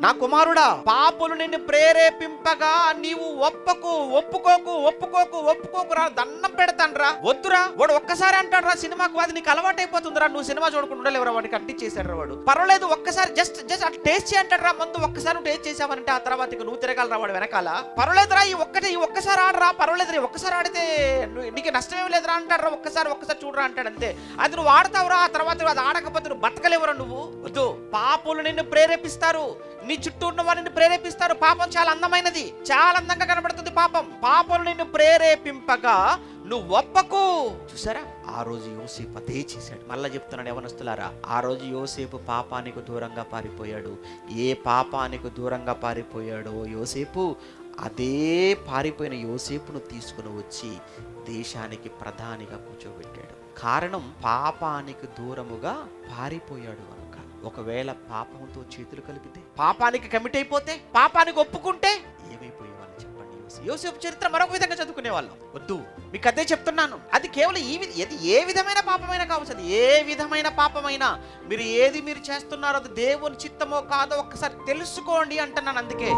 నా కుమారుడా, పాపులు నిన్ను ప్రేరేపింపగా నీవు ఒప్పుకోకురా, దండం పెడతానరా, వద్దురా. వాడు ఒక్కసారి అంటాడు రా సినిమాకు, అది నీకు అలవాటు అయిపోతుందిరా, నువ్వు సినిమా చూడకుండా ఉండలేవురా, వాడికి అట్టించేశాడు రా వాడు. పర్వాలేదు ఒక్కసారి జస్ట్ అట్లా టేస్ట్ చేయి అంటాడు రా, మందు ఒక్కసారి నువ్వు టేస్ట్ చేసావంటే ఆ తర్వాత ఇక నువ్వు తిరగలరా వాడు వెనకాల. పర్వాలేదురా, ఈ ఒక్కసారి ఆడరా, పర్వాలేదు ఒక్కసారి ఆడితే నీకు నష్టమేం లేదురా అంటాడు రా, ఒక్కసారి చూడరా అంటాడు అంతే. అది నువ్వు ఆడతావురా, ఆ తర్వాత అది ఆడకపోతే నువ్వు బతకలేవురా నువ్వు. వద్దు, పాపులు నిన్ను ప్రేరేపిస్తారు, నీ చుట్టూ ఉన్న వారిని ప్రేరేపిస్తారు. పాపం చాలా అందమైనది, చాలా అందంగా కనబడుతుంది పాపలు నిన్ను ప్రేరేపింపగా నువ్వు ఒప్పకు. చూసారా, ఆ రోజు యోసేపు అదే చేశాడు. మళ్ళా చెప్తున్నాడు యవనస్తులారా, ఆ రోజు యోసేపు పాపానికి దూరంగా పారిపోయాడు. ఏ పాపానికి దూరంగా పారిపోయాడో యోసేపు, అదే పారిపోయిన యోసేపును తీసుకుని వచ్చి దేశానికి ప్రధానిగా కూర్చోబెట్టాడు. కారణం, పాపానికి దూరముగా పారిపోయాడు కనుక. ఒకవేళ పాపంతో చేతులు కలిపితే, పాపానికి కమిట్ అయిపోతే, పాపానికి ఒప్పుకుంటే ఏమైపోయేవాళ్ళు చెప్పండి? యోసేపు చరిత్ర మరొక విధంగా చదువుకునే వాళ్ళం. వద్దు, మీకు అదే చెప్తున్నాను. అది కేవలం ఏ విధమైన పాపమైనా కావచ్చు, అది ఏ విధమైన పాపమైనా, మీరు చేస్తున్నారో అది దేవుని చిత్తమో కాదో ఒక్కసారి తెలుసుకోండి అంటున్నాను. అందుకే